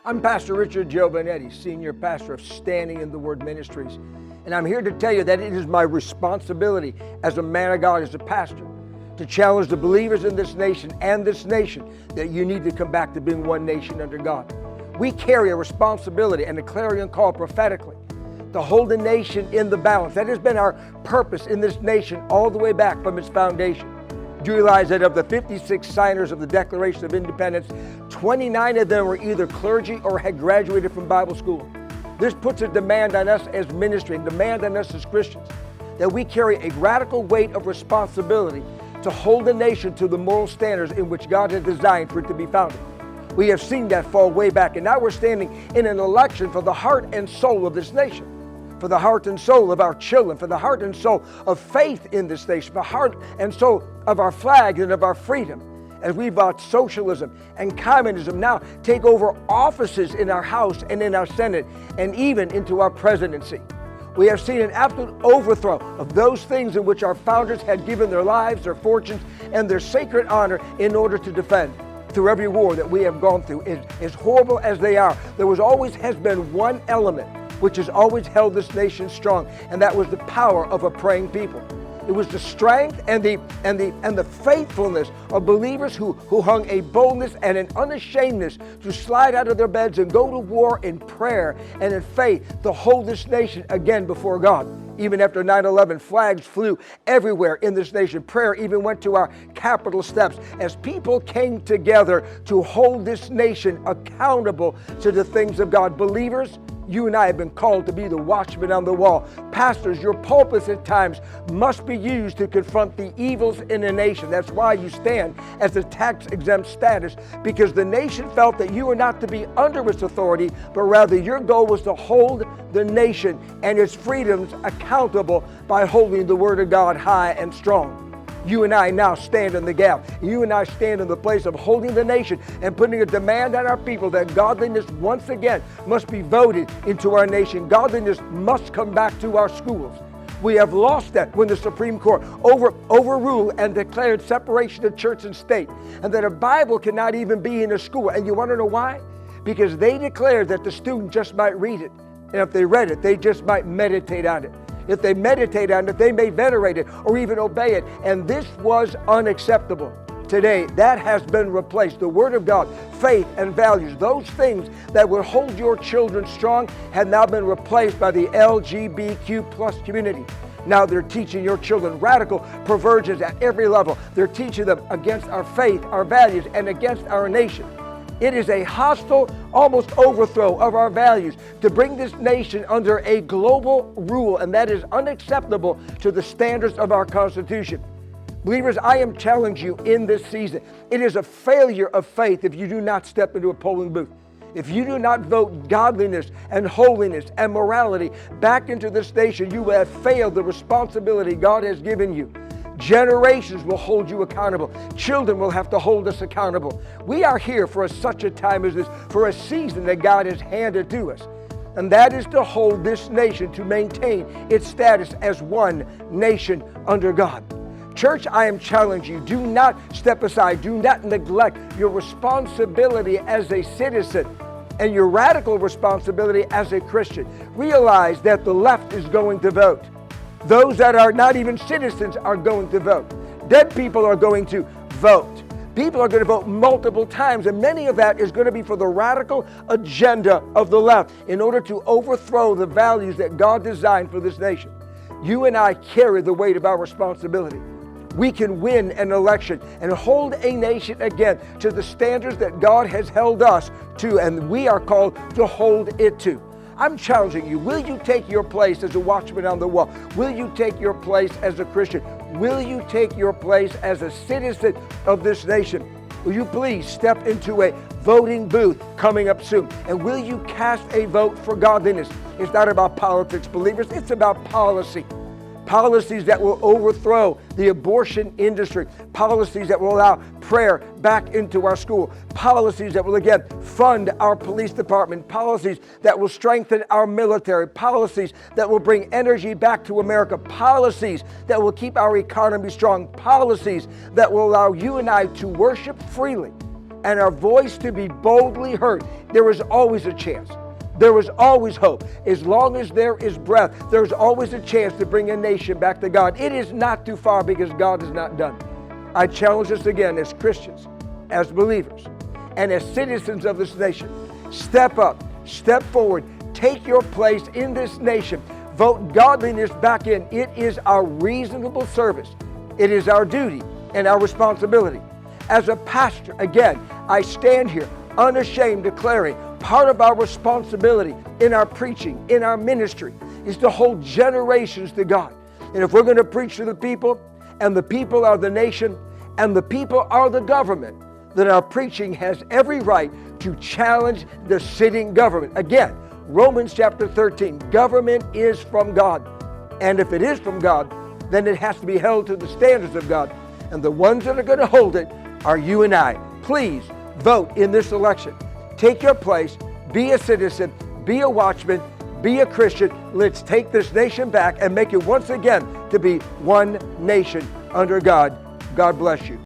I'm Pastor Richard Giovannetti, Senior Pastor of Standing in the Word Ministries. And I'm here to tell you that it is my responsibility as a man of God, as a pastor, to challenge the believers in this nation and this nation that you need to come back to being one nation under God. We carry a responsibility and a clarion call prophetically to hold the nation in the balance. That has been our purpose in this nation all the way back from its foundation. Do you realize that of the 56 signers of the Declaration of Independence, 29 of them were either clergy or had graduated from Bible school? This puts a demand on us as ministry, and demand on us as Christians, that we carry a radical weight of responsibility to hold the nation to the moral standards in which God has designed for it to be founded. We have seen that fall way back, and now we're standing in an election for the heart and soul of this nation, for the heart and soul of our children, for the heart and soul of faith in this nation, for the heart and soul of our flag and of our freedom, as we watch socialism and communism now take over offices in our House and in our Senate and even into our presidency. We have seen an absolute overthrow of those things in which our founders had given their lives, their fortunes, and their sacred honor in order to defend. Through every war that we have gone through, as horrible as they are, there has been one element which has always held this nation strong, and that was the power of a praying people. It was the strength and the faithfulness of believers who hung a boldness and an unashamedness to slide out of their beds and go to war in prayer and in faith to hold this nation again before God. Even after 9/11, flags flew everywhere in this nation. Prayer even went to our Capitol steps as people came together to hold this nation accountable to the things of God. Believers, you and I have been called to be the watchmen on the wall. Pastors, your pulpits at times must be used to confront the evils in a nation. That's why you stand as a tax-exempt status, because the nation felt that you were not to be under its authority, but rather your goal was to hold the nation and its freedoms accountable by holding the Word of God high and strong. You and I now stand in the gap. You and I stand in the place of holding the nation and putting a demand on our people that godliness once again must be voted into our nation. Godliness must come back to our schools. We have lost that when the Supreme Court overruled and declared separation of church and state, and that a Bible cannot even be in a school. And you want to know why? Because they declared that the student just might read it. And if they read it, they just might meditate on it. If they meditate on it, they may venerate it or even obey it. And this was unacceptable. Today, that has been replaced. The Word of God, faith and values, those things that would hold your children strong, have now been replaced by the LGBTQ plus community. Now they're teaching your children radical perversions at every level. They're teaching them against our faith, our values, and against our nation. It is a hostile, almost overthrow of our values to bring this nation under a global rule, and that is unacceptable to the standards of our Constitution. Believers, I am challenging you in this season. It is a failure of faith if you do not step into a polling booth. If you do not vote godliness and holiness and morality back into this nation, you will have failed the responsibility God has given you. Generations will hold you accountable. Children will have to hold us accountable. We are here for such a time as this, for a season that God has handed to us. And that is to hold this nation, to maintain its status as one nation under God. Church, I am challenging you. Do not step aside. Do not neglect your responsibility as a citizen and your radical responsibility as a Christian. Realize that the left is going to vote. Those that are not even citizens are going to vote. Dead people are going to vote. People are going to vote multiple times, and many of that is going to be for the radical agenda of the left in order to overthrow the values that God designed for this nation. You and I carry the weight of our responsibility. We can win an election and hold a nation again to the standards that God has held us to, and we are called to hold it to. I'm challenging you. Will you take your place as a watchman on the wall? Will you take your place as a Christian? Will you take your place as a citizen of this nation? Will you please step into a voting booth coming up soon? And will you cast a vote for godliness? It's not about politics, believers. It's about policy. Policies that will overthrow the abortion industry. Policies that will allow prayer back into our school. Policies that will again fund our police department. Policies that will strengthen our military. Policies that will bring energy back to America. Policies that will keep our economy strong. Policies that will allow you and I to worship freely and our voice to be boldly heard, there is always a chance. There is always hope. As long as there is breath, there's always a chance to bring a nation back to God. It is not too far because God is not done. I challenge us again as Christians, as believers, and as citizens of this nation. Step up, step forward, take your place in this nation. Vote godliness back in. It is our reasonable service. It is our duty and our responsibility. As a pastor, again, I stand here unashamed declaring part of our responsibility in our preaching, in our ministry, is to hold generations to God. And if we're going to preach to the people, and the people are the nation, and the people are the government, then our preaching has every right to challenge the sitting government. Again, Romans chapter 13, government is from God. And if it is from God, then it has to be held to the standards of God. And the ones that are going to hold it are you and I. Please vote in this election. Take your place, be a citizen, be a watchman, be a Christian. Let's take this nation back and make it once again to be one nation under God. God bless you.